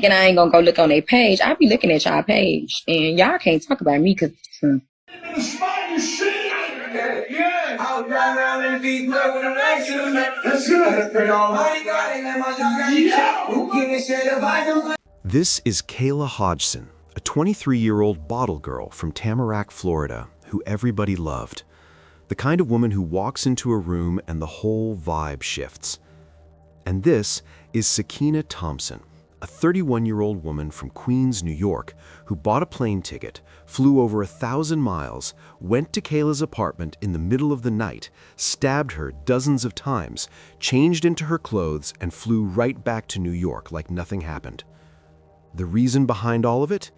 And I ain't gonna go look on their page. I be looking at y'all page, and y'all can't talk about me because This is Kayla Hodgson, a 23-year-old bottle girl from Tamarack, Florida, who everybody loved. The kind of woman who walks into a room and the whole vibe shifts. And this is Sakina Thompson, a 31-year-old woman from Queens, New York, who bought a plane ticket, flew over 1,000 miles, went to Kayla's apartment in the middle of the night, stabbed her dozens of times, changed into her clothes, and flew right back to New York like nothing happened. The reason behind all of it?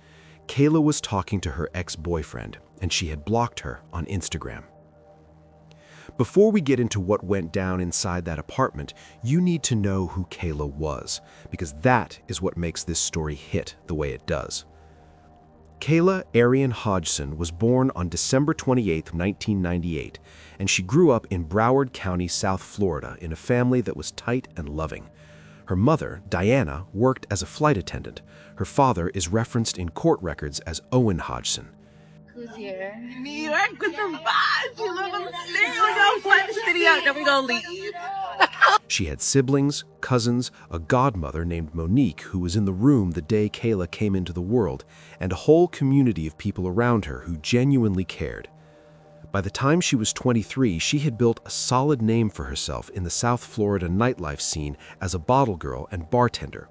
Kayla was talking to her ex-boyfriend, and she had blocked her on Instagram. Before we get into what went down inside that apartment, you need to know who Kayla was, because that is what makes this story hit the way it does. Kayla Arian Hodgson was born on December 28, 1998, and she grew up in Broward County, South Florida, in a family that was tight and loving. Her mother, Diana, worked as a flight attendant. Her father is referenced in court records as Owen Hodgson. Who's here? New York with the vibes. You live on the city. We're going to fly the city out, then we're going to leave. She had siblings, cousins, a godmother named Monique who was in the room the day Kayla came into the world, and a whole community of people around her who genuinely cared. By the time she was 23, she had built a solid name for herself in the South Florida nightlife scene as a bottle girl and bartender.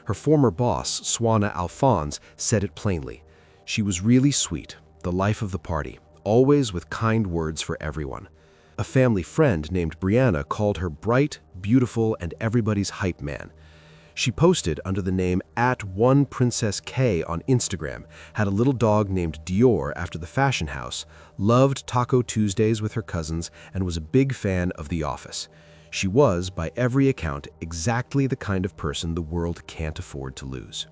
Her former boss, Swana Alphonse, said it plainly. She was really sweet, the life of the party, always with kind words for everyone. A family friend named Brianna called her bright, beautiful, and everybody's hype man. She posted under the name @OnePrincessK on Instagram, had a little dog named Dior after the fashion house, loved Taco Tuesdays with her cousins, and was a big fan of The Office. She was, by every account, exactly the kind of person the world can't afford to lose.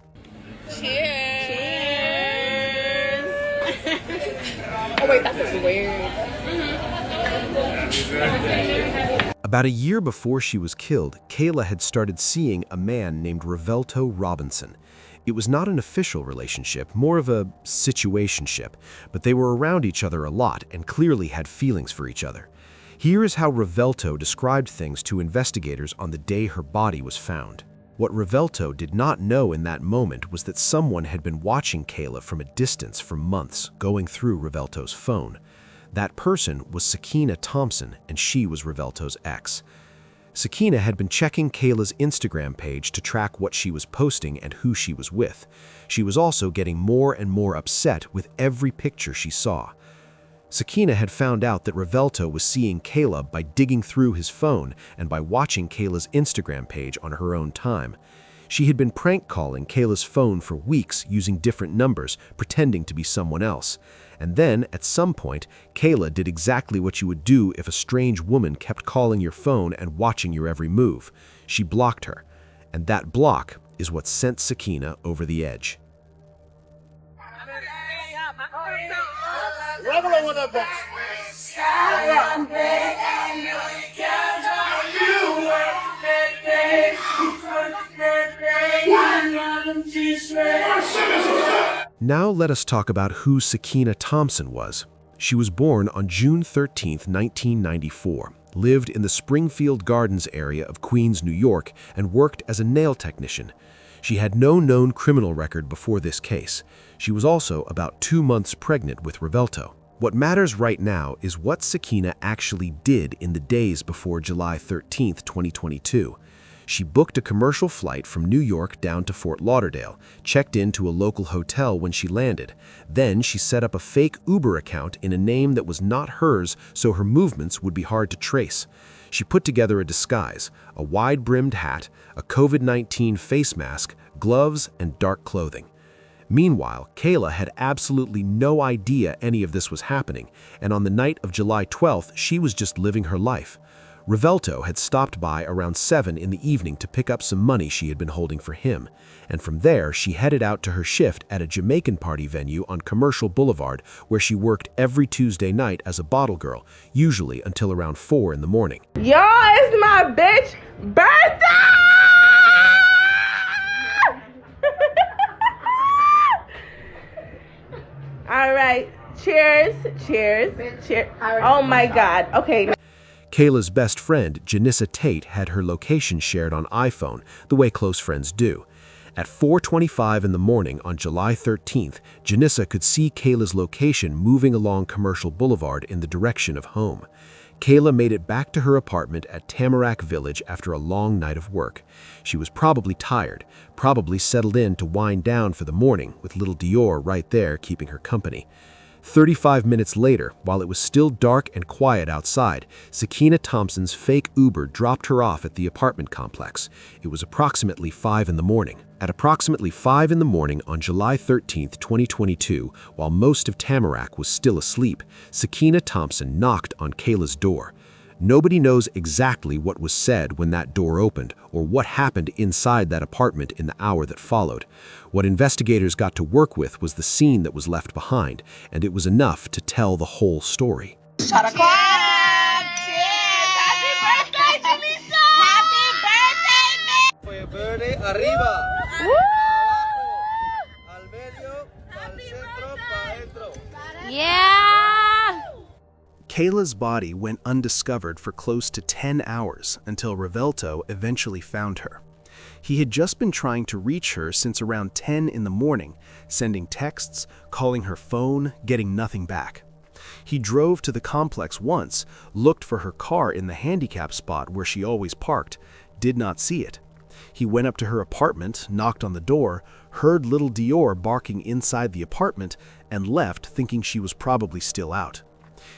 Cheers. Oh wait, that's weird. About a year before she was killed, Kayla had started seeing a man named Revelto Robinson. It was not an official relationship, more of a situationship, but they were around each other a lot and clearly had feelings for each other. Here is how Revelto described things to investigators on the day her body was found. What Revelto did not know in that moment was that someone had been watching Kayla from a distance for months, going through Revelto's phone. That person was Sakina Thompson, and she was Revelto's ex. Sakina had been checking Kayla's Instagram page to track what she was posting and who she was with. She was also getting more and more upset with every picture she saw. Sakina had found out that Revelto was seeing Kayla by digging through his phone and by watching Kayla's Instagram page on her own time. She had been prank calling Kayla's phone for weeks using different numbers, pretending to be someone else. And then, at some point, Kayla did exactly what you would do if a strange woman kept calling your phone and watching your every move. She blocked her. And that block is what sent Sakina over the edge. Now let us talk about who Sakina Thompson was. She was born on June 13, 1994, lived in the Springfield Gardens area of Queens, New York, and worked as a nail technician. She had no known criminal record before this case. She was also about 2 months pregnant with Revelto. What matters right now is what Sakina actually did in the days before July 13, 2022. She booked a commercial flight from New York down to Fort Lauderdale, checked into a local hotel when she landed. Then she set up a fake Uber account in a name that was not hers, so her movements would be hard to trace. She put together a disguise, a wide-brimmed hat, a COVID-19 face mask, gloves, and dark clothing. Meanwhile, Kayla had absolutely no idea any of this was happening, and on the night of July 12th, she was just living her life. Revelto had stopped by around 7 in the evening to pick up some money she had been holding for him, and from there she headed out to her shift at a Jamaican party venue on Commercial Boulevard where she worked every Tuesday night as a bottle girl, usually until around 4 in the morning. Y'all, it's my bitch birthday! All right. Cheers. Cheers. Cheers. Oh my God. Okay. Kayla's best friend, Janissa Tate, had her location shared on iPhone, the way close friends do. At 4:25 in the morning on July 13th, Janissa could see Kayla's location moving along Commercial Boulevard in the direction of home. Kayla made it back to her apartment at Tamarack Village after a long night of work. She was probably tired, probably settled in to wind down for the morning, with little Dior right there keeping her company. 35 minutes later, while it was still dark and quiet outside, Sakina Thompson's fake Uber dropped her off at the apartment complex. It was approximately 5 in the morning. At approximately 5 in the morning on July 13, 2022, while most of Tamarack was still asleep, Sakina Thompson knocked on Kayla's door. Nobody knows exactly what was said when that door opened or what happened inside that apartment in the hour that followed. What investigators got to work with was the scene that was left behind, and it was enough to tell the whole story. Shut up. Cheers. Happy birthday, Janissa. Happy birthday, For your birthday, arriba. Woo! Al medio, al centro, pa dentro. Yeah. Kayla's body went undiscovered for close to 10 hours until Revelto eventually found her. He had just been trying to reach her since around 10 in the morning, sending texts, calling her phone, getting nothing back. He drove to the complex once, looked for her car in the handicap spot where she always parked, did not see it. He went up to her apartment, knocked on the door, heard little Dior barking inside the apartment, and left thinking she was probably still out.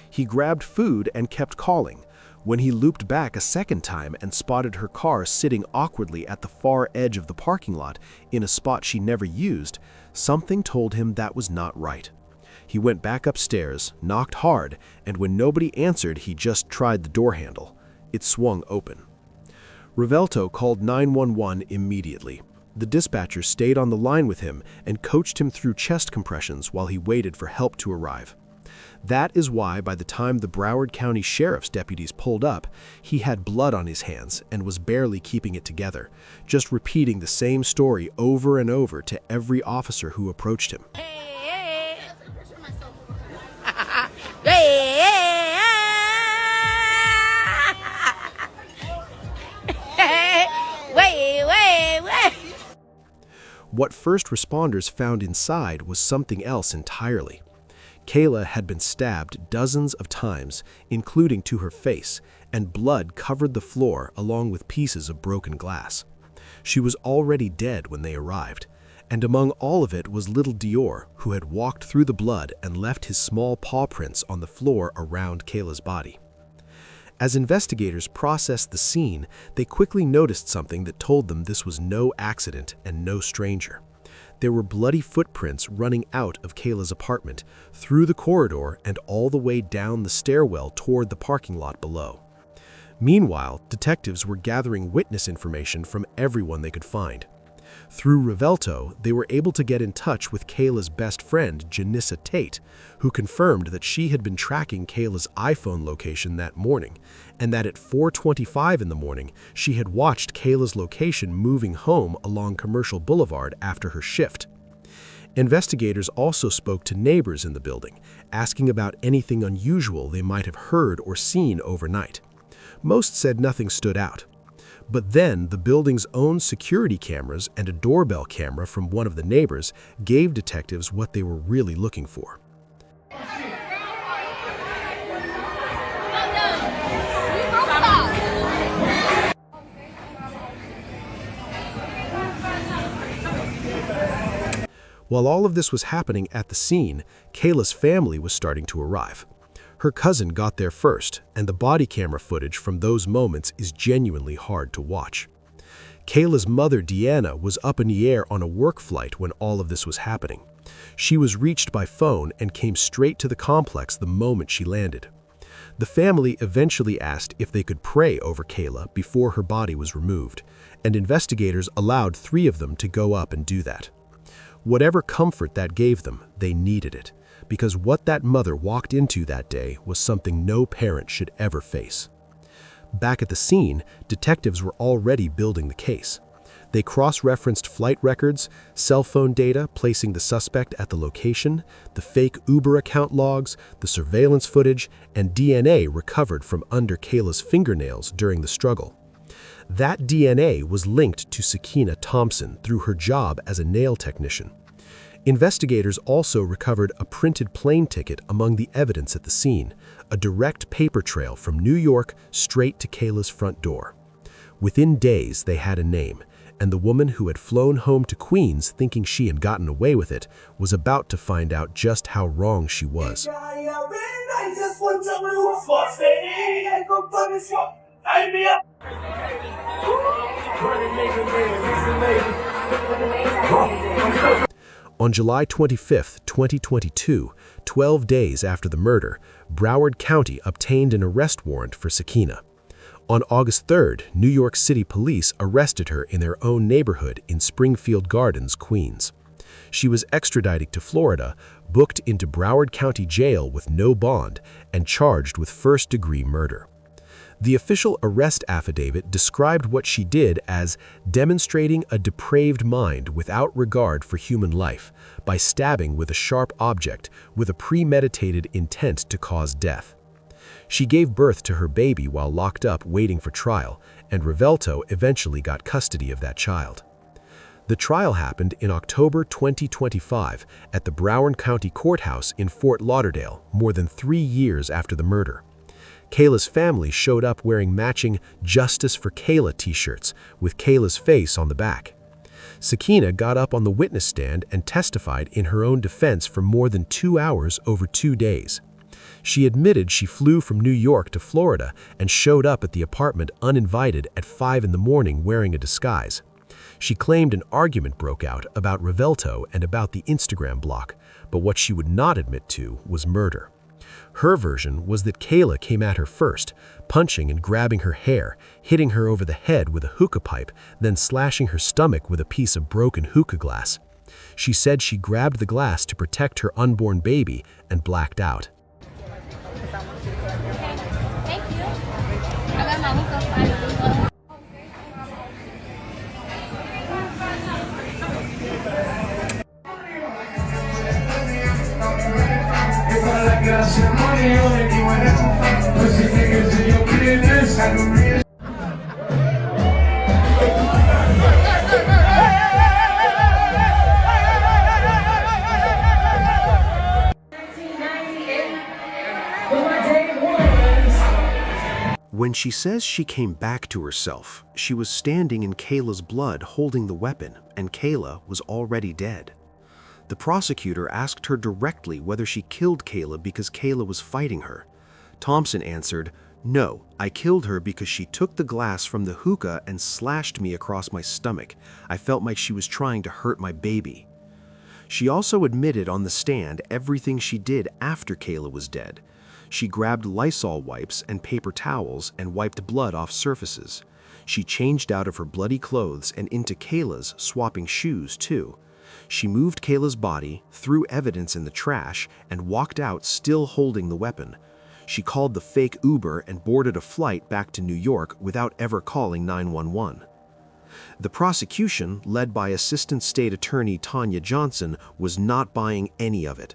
He grabbed food and kept calling. When he looped back a second time and spotted her car sitting awkwardly at the far edge of the parking lot in a spot she never used, something told him that was not right. He went back upstairs, knocked hard, and when nobody answered, he just tried the door handle. It swung open. Revelto called 911 immediately. The dispatcher stayed on the line with him and coached him through chest compressions while he waited for help to arrive. That is why by the time the Broward County Sheriff's deputies pulled up, he had blood on his hands and was barely keeping it together, just repeating the same story over and over to every officer who approached him. What first responders found inside was something else entirely. Kayla had been stabbed dozens of times, including to her face, and blood covered the floor along with pieces of broken glass. She was already dead when they arrived, and among all of it was little Dior, who had walked through the blood and left his small paw prints on the floor around Kayla's body. As investigators processed the scene, they quickly noticed something that told them this was no accident and no stranger. There were bloody footprints running out of Kayla's apartment, through the corridor and all the way down the stairwell toward the parking lot below. Meanwhile, detectives were gathering witness information from everyone they could find. Through Revelto, they were able to get in touch with Kayla's best friend, Janissa Tate, who confirmed that she had been tracking Kayla's iPhone location that morning, and that at 4:25 in the morning, she had watched Kayla's location moving home along Commercial Boulevard after her shift. Investigators also spoke to neighbors in the building, asking about anything unusual they might have heard or seen overnight. Most said nothing stood out. But then the building's own security cameras and a doorbell camera from one of the neighbors gave detectives what they were really looking for. While all of this was happening at the scene, Kayla's family was starting to arrive. Her cousin got there first, and the body camera footage from those moments is genuinely hard to watch. Kayla's mother, Deanna, was up in the air on a work flight when all of this was happening. She was reached by phone and came straight to the complex the moment she landed. The family eventually asked if they could pray over Kayla before her body was removed, and investigators allowed 3 of them to go up and do that. Whatever comfort that gave them, they needed it, because what that mother walked into that day was something no parent should ever face. Back at the scene, detectives were already building the case. They cross-referenced flight records, cell phone data placing the suspect at the location, the fake Uber account logs, the surveillance footage, and DNA recovered from under Kayla's fingernails during the struggle. That DNA was linked to Sakina Thompson through her job as a nail technician. Investigators also recovered a printed plane ticket among the evidence at the scene, a direct paper trail from New York straight to Kayla's front door. Within days, they had a name, and the woman who had flown home to Queens thinking she had gotten away with it was about to find out just how wrong she was. On July 25, 2022, 12 days after the murder, Broward County obtained an arrest warrant for Sakina. On August 3rd, New York City police arrested her in their own neighborhood in Springfield Gardens, Queens. She was extradited to Florida, booked into Broward County Jail with no bond, and charged with first-degree murder. The official arrest affidavit described what she did as demonstrating a depraved mind without regard for human life by stabbing with a sharp object with a premeditated intent to cause death. She gave birth to her baby while locked up waiting for trial, and Revelto eventually got custody of that child. The trial happened in October 2025 at the Broward County Courthouse in Fort Lauderdale, more than 3 years after the murder. Kayla's family showed up wearing matching Justice for Kayla t-shirts with Kayla's face on the back. Sakina got up on the witness stand and testified in her own defense for more than 2 hours over 2 days. She admitted she flew from New York to Florida and showed up at the apartment uninvited at 5 in the morning wearing a disguise. She claimed an argument broke out about Revelto and about the Instagram block, but what she would not admit to was murder. Her version was that Kayla came at her first, punching and grabbing her hair, hitting her over the head with a hookah pipe, then slashing her stomach with a piece of broken hookah glass. She said she grabbed the glass to protect her unborn baby and blacked out. Thank you. I got my hookah. When she says she came back to herself, she was standing in Kayla's blood holding the weapon, and Kayla was already dead. The prosecutor asked her directly whether she killed Kayla because Kayla was fighting her. Thompson answered, "No, I killed her because she took the glass from the hookah and slashed me across my stomach. I felt like she was trying to hurt my baby." She also admitted on the stand everything she did after Kayla was dead. She grabbed Lysol wipes and paper towels and wiped blood off surfaces. She changed out of her bloody clothes and into Kayla's, swapping shoes too. She moved Kayla's body, threw evidence in the trash, and walked out still holding the weapon. She called the fake Uber and boarded a flight back to New York without ever calling 911. The prosecution, led by Assistant State Attorney Tanya Johnson, was not buying any of it.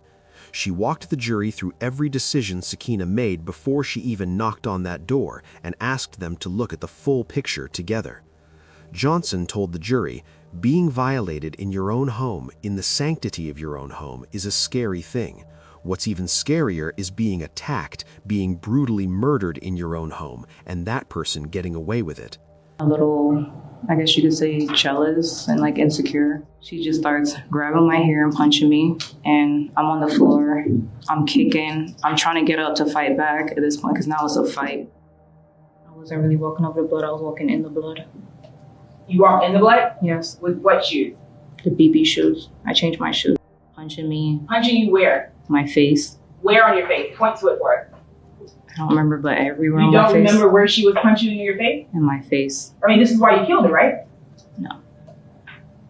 She walked the jury through every decision Sakina made before she even knocked on that door and asked them to look at the full picture together. Johnson told the jury, "Being violated in your own home, in the sanctity of your own home, is a scary thing. What's even scarier is being attacked, being brutally murdered in your own home, and that person getting away with it." A little, I guess you could say, jealous and like insecure. She just starts grabbing my hair and punching me, and I'm on the floor. I'm kicking. I'm trying to get up to fight back at this point because now it's a fight. I wasn't really walking over the blood. I was walking in the blood. You walk in the blood? Yes. With what shoes? The BB shoes. I changed my shoes. Punching me. Punching you where? My face. Where on your face? Point to it for us. I don't remember, but everywhere on You my don't face. remember where she was punching you in your face? In my face. I mean, this is why you killed her, right? No.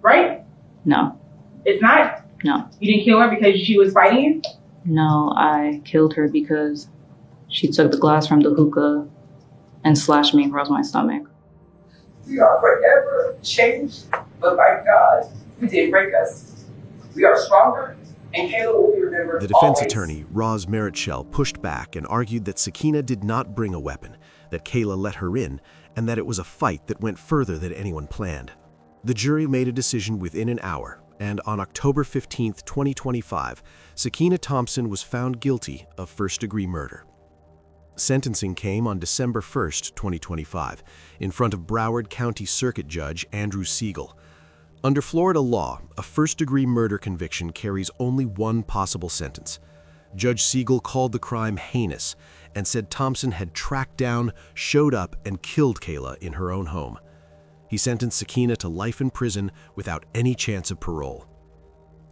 Right? No. It's not? No. You didn't kill her because she was fighting you? No, I killed her because she took the glass from the hookah and slashed me across my stomach. We are forever changed, but by God, He didn't break us. We are stronger, and Kayla will be remembered The defense always. attorney, Roz Meritshell, pushed back and argued that Sakina did not bring a weapon, that Kayla let her in, and that it was a fight that went further than anyone planned. The jury made a decision within an hour, and on October 15, 2025, Sakina Thompson was found guilty of first-degree murder. Sentencing came on December 1, 2025, in front of Broward County Circuit Judge Andrew Siegel. Under Florida law, a first-degree murder conviction carries only one possible sentence. Judge Siegel called the crime heinous and said Thompson had tracked down, showed up, and killed Kayla in her own home. He sentenced Sakina to life in prison without any chance of parole.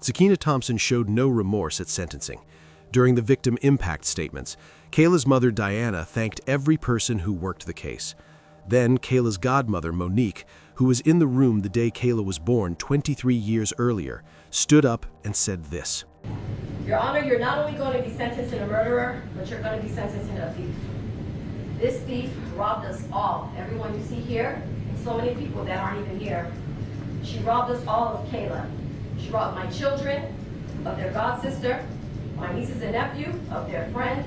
Sakina Thompson showed no remorse at sentencing. During the victim impact statements, Kayla's mother, Diana, thanked every person who worked the case. Then Kayla's godmother, Monique, who was in the room the day Kayla was born 23 years earlier, stood up and said this. Your Honor, you're not only going to be sentencing a murderer, but you're going to be sentencing a thief. This thief robbed us all. Everyone you see here, and so many people that aren't even here. She robbed us all of Kayla. She robbed my children of their god sister, my nieces and nephew of their friend.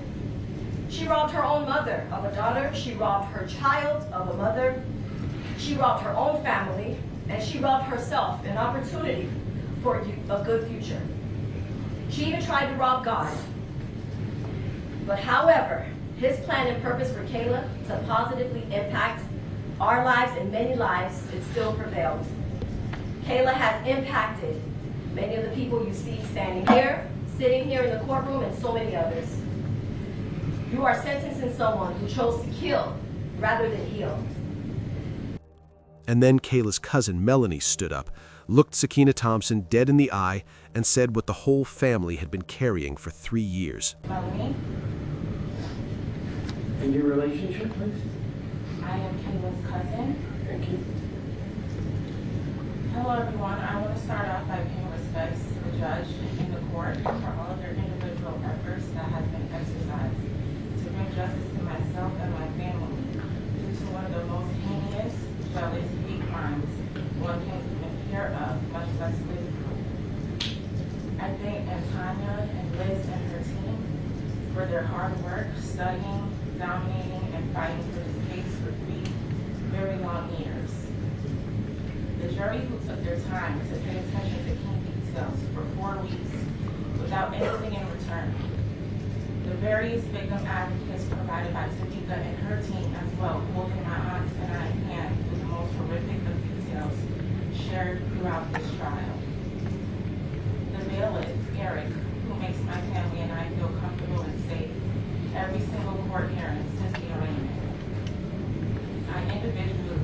She robbed her own mother of a daughter. She robbed her child of a mother. She robbed her own family, and she robbed herself an opportunity for a good future. She even tried to rob God. But however, His plan and purpose for Kayla to positively impact our lives and many lives, it still prevailed. Kayla has impacted many of the people you see standing here, sitting here in the courtroom, and so many others. You are sentencing someone who chose to kill rather than heal. And then Kayla's cousin, Melanie, stood up, looked Sakina Thompson dead in the eye, and said what the whole family had been carrying for 3 years. Melanie, And your relationship, please? I am Kayla's cousin. Thank you. Hello everyone, I want to start off by paying respects to the judge and the court for all of their individual efforts that have been exercised to bring justice to myself and my family due to one of the most heinous, jealous, hate crimes one can't even hear of, much less live through. I thank Tanya and Liz and her team for their hard work, studying, dominating, and fighting for this case for 3 very long years. The jury who took their time to pay attention to key details for 4 weeks without anything in return. The various victim advocates provided by Tamika and her team as well, holding my aunts and I in hand with the most horrific of details shared throughout this trial. The bailiff, Eric, who makes my family and I feel comfortable and safe every single court hearing since the arraignment. I individually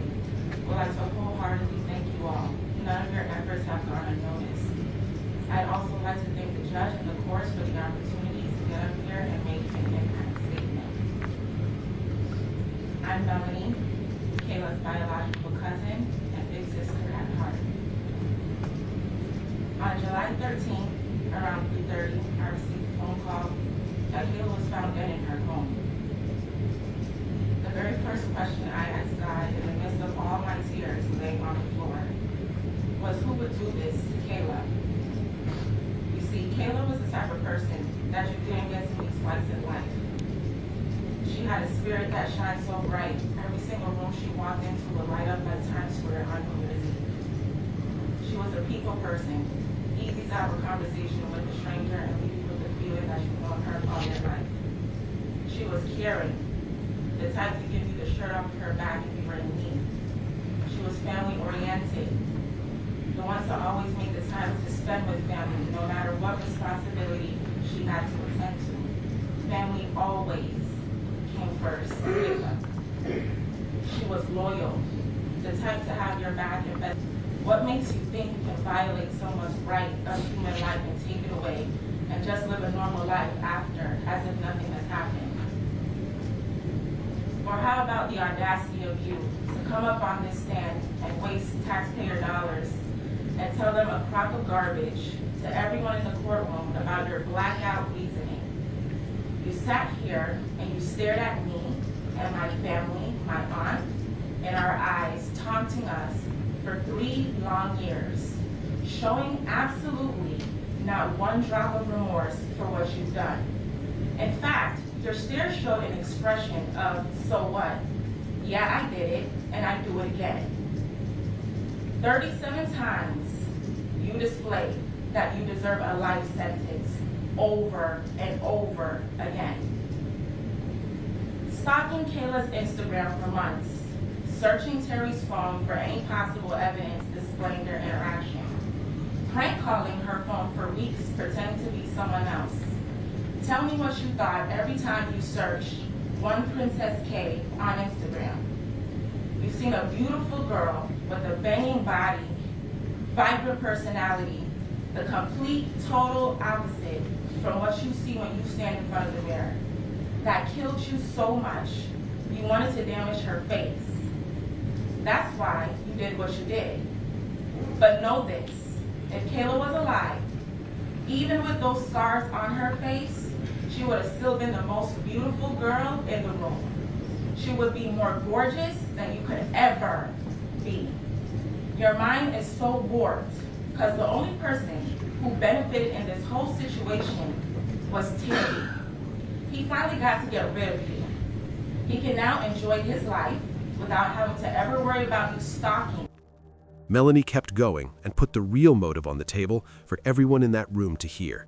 would like to wholeheartedly thank you all. None of your efforts have gone unnoticed. I'd also like to thank the judge and the courts for the opportunity to get up here and make an impact statement. I'm Melanie, Kayla's biological cousin and big sister at heart. On July 13th, around 3:30, I received a phone call that Kayla was found dead in her home. The very first question I asked God in the midst of all my tears laying on the floor was, who would do this to Kayla? You see, Kayla was the type of person that you didn't get to meet twice in life. She had a spirit that shined so bright, every single room she walked into would light up like Times Square on New Year's Eve. She was a people person, easy to have a conversation with a stranger and leave you with the feeling that you've known her all your life. She was caring, the type to give you the shirt off her back if you were in need. She was family oriented, the one to always make the time to spend with family, no matter what responsibility she had to attend to. Family always came first. She was loyal, the type to have your back and best. What makes you think you can violate someone's right of human life and take it away and just live a normal life after, as if nothing has happened? Or how about the audacity of you to come up on this stand and waste taxpayer dollars and tell them a crock of garbage to everyone in the courtroom about your blackout reasoning? You sat here and you stared at me and my family, my aunt, in our eyes, taunting us for 3 long years, showing absolutely not one drop of remorse for what you've done. In fact, your stare showed an expression of, so what? Yeah, I did it, and I do it again. 37 times you displayed that you deserve a life sentence over and over again. Stalking Kayla's Instagram for months, searching Terry's phone for any possible evidence displaying their interaction, prank calling her phone for weeks pretending to be someone else. Tell me what you thought every time you searched one Princess K on Instagram. You've seen a beautiful girl with a banging body, vibrant personality, the complete, total opposite from what you see when you stand in front of the mirror. That killed you so much, you wanted to damage her face. That's why you did what you did. But know this, if Kayla was alive, even with those scars on her face, she would have still been the most beautiful girl in the room. She would be more gorgeous than you could ever be. Your mind is so warped because the only person who benefited in this whole situation was Terry. He finally got to get rid of you. He can now enjoy his life without having to ever worry about you stalking. Melanie kept going and put the real motive on the table for everyone in that room to hear.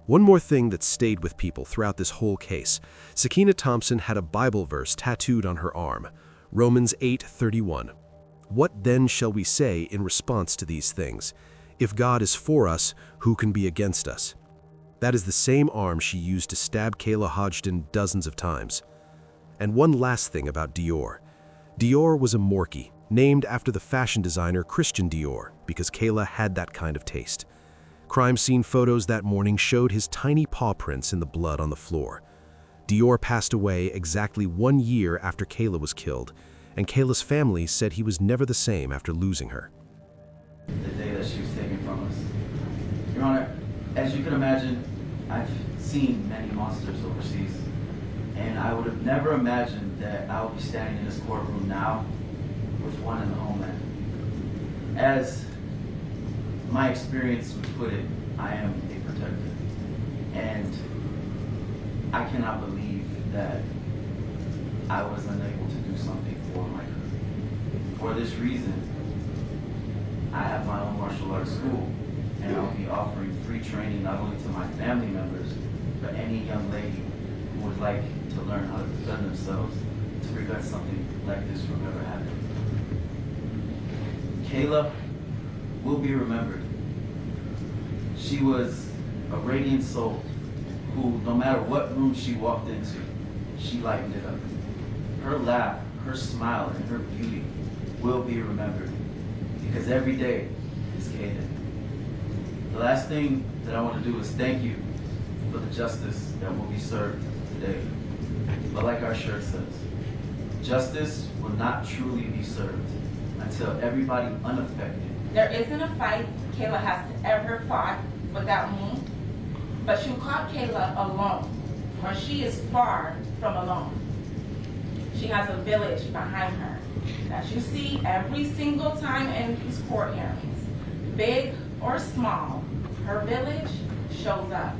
One more thing that stayed with people throughout this whole case. Sakina Thompson had a Bible verse tattooed on her arm, Romans 8:31. What then shall we say in response to these things? If God is for us, who can be against us? That is the same arm she used to stab Kayla Hodgson dozens of times. And one last thing about Dior. Dior was a Morkie, named after the fashion designer Christian Dior, because Kayla had that kind of taste. Crime scene photos that morning showed his tiny paw prints in the blood on the floor. Dior passed away exactly 1 year after Kayla was killed, and Kayla's family said he was never the same after losing her. The day that she was taken from us. Your Honor, as you can imagine, I've seen many monsters overseas, and I would have never imagined that I would be standing in this courtroom now with one in the homeland. As my experience would put it, I am a protector, and I cannot believe that I was unable to do something for my cousin. For this reason, I have my own martial arts school, and I'll be offering free training not only to my family members, but any young lady who would like to learn how to defend themselves to prevent something like this from ever happening. Kayla will be remembered. She was a radiant soul who, no matter what room she walked into, she lightened it up. Her laugh, her smile, and her beauty will be remembered because every day is K-Day. The last thing that I want to do is thank you for the justice that will be served today. But like our shirt says, justice will not truly be served until everybody unaffected. There isn't a fight Kayla has ever fought without me, but you caught Kayla alone, where she is far from alone. She has a village behind her that you see every single time in these court hearings. Big or small, her village shows up,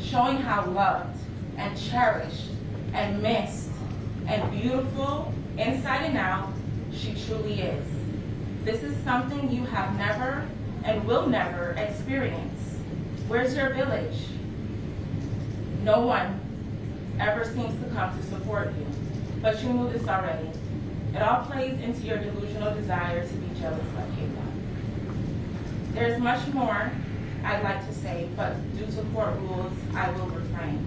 showing how loved and cherished and missed and beautiful inside and out she truly is. This is something you have never and will never experience. Where's your village? No one ever seems to come to support you, but you knew this already. It all plays into your delusional desire to be jealous like Kayla. There's much more I'd like to say, but due to court rules, I will refrain.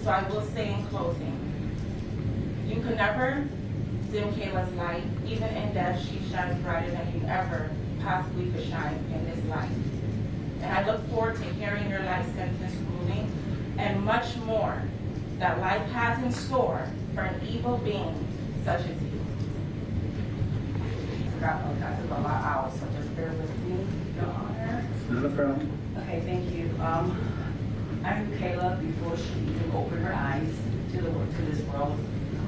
So I will say in closing, you could never dim Kayla's light. Even in death, she shines brighter than you ever possibly could shine in this life. And I look forward to hearing your life sentence ruling and much more that life has in store for an evil being such as you. That took a lot of hours, so just bear with me, Your Honor. Not a problem. Okay, thank you. I knew Kayla before she even opened her eyes to this world.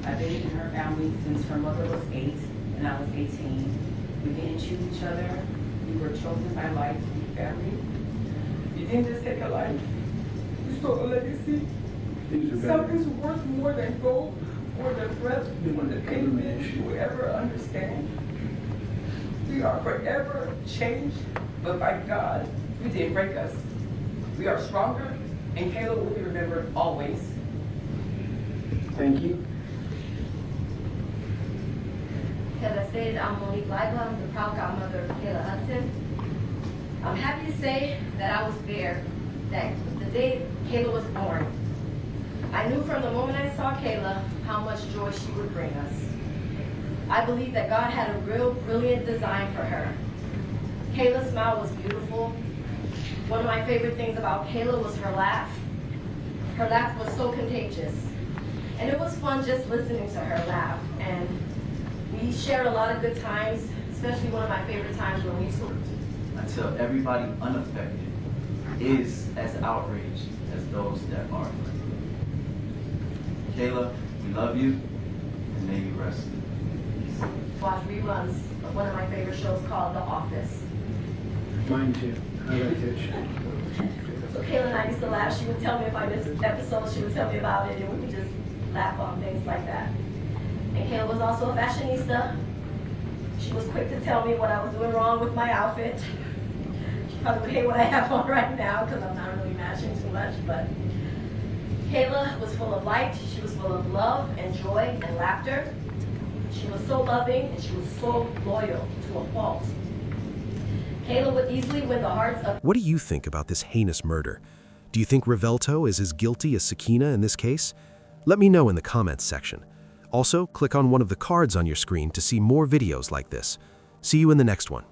I've been in her family since her mother was 8. and I was 18. We didn't choose each other. We were chosen by life to be family. You didn't just take a life. You stole a legacy. Something's worth more than gold or the breath or the pain you will ever understand. We are forever changed, but by God, you didn't break us. We are stronger, and Kayla will be remembered always. Thank you. As I stated, I'm Monique Leiba. I'm the proud godmother of Kayla Hodgson. I'm happy to say that I was there that the day Kayla was born. I knew from the moment I saw Kayla how much joy she would bring us. I believe that God had a real brilliant design for her. Kayla's smile was beautiful. One of my favorite things about Kayla was her laugh. Her laugh was so contagious. And it was fun just listening to her laugh. And we shared a lot of good times, especially one of my favorite times when we used to. Until everybody unaffected is as outraged as those that are. Kayla, we love you, and may you rest. Watch reruns of one of my favorite shows called The Office. Mine too. I like that show. So Kayla and I used to laugh. She would tell me if I missed an episode, she would tell me about it, and we would just laugh on things like that. And Kayla was also a fashionista. She was quick to tell me what I was doing wrong with my outfit. She probably would hate what I have on right now because I'm not really matching too much, but Kayla was full of light. She was full of love and joy and laughter. She was so loving and she was so loyal to a fault. Kayla would easily win the hearts of... What do you think about this heinous murder? Do you think Revelto is as guilty as Sakina in this case? Let me know in the comments section. Also, click on one of the cards on your screen to see more videos like this. See you in the next one.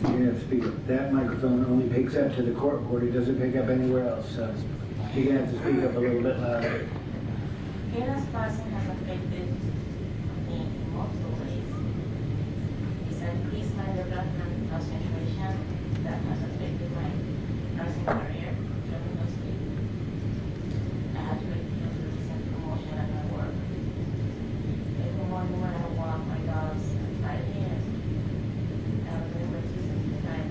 You have to speak up. That microphone only picks up to the court recorder. It doesn't pick up anywhere else. So you're going to have to speak up a little bit louder. Kayla's passing has affected me in multiple ways. It's increased my development concentration that has affected my nursing career tremendously. I had to refuse the recent promotion at my work. Every morning when I walk my dogs at 5 a.m., I was able to see the time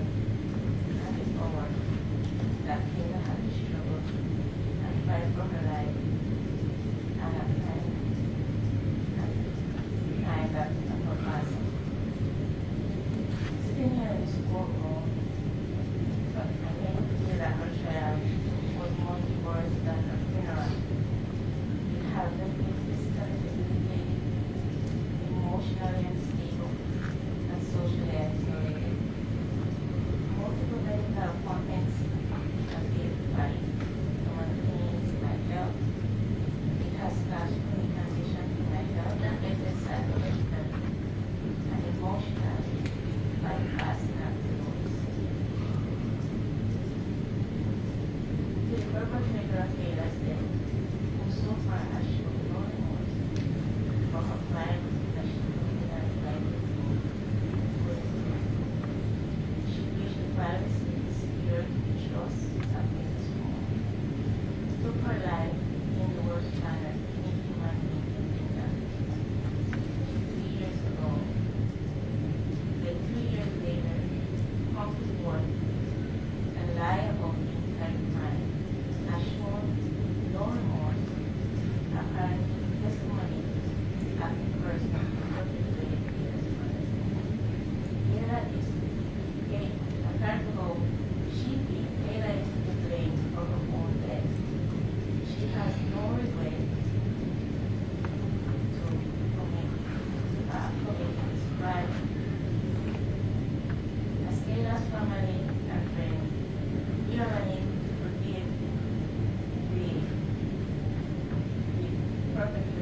and it's over. That Kayla had to struggle and fight for her life. I have time that I'm not passing. Sitting here in this courtroom, but I can feel that her trial was more worse than her funeral. It has been physically debilitated, emotionally unstable, and socially isolated. Multiple medical appointments have been fight from the things I felt. It has caused many conditions in my health and affected psychologically and emotionally by passing afterwards. To the perpetrator of Kayla's death, who so far has shown no remorse for her crime that she committed and tried to do. She wished the privacy, security, trust, and Kayla's home. Took her life in the worst manner any human being can do that. 3 years ago, then 3 years later, come to court and lie about the entire crime, has shown no remorse, apparently testimony at the person who perpetrated Kayla's murder. Kayla is apparently how she thinks Kayla is to blame for her own death. She has no regret to commit this crime. As Kayla's family and friends, we are unable to forgive the perpetrator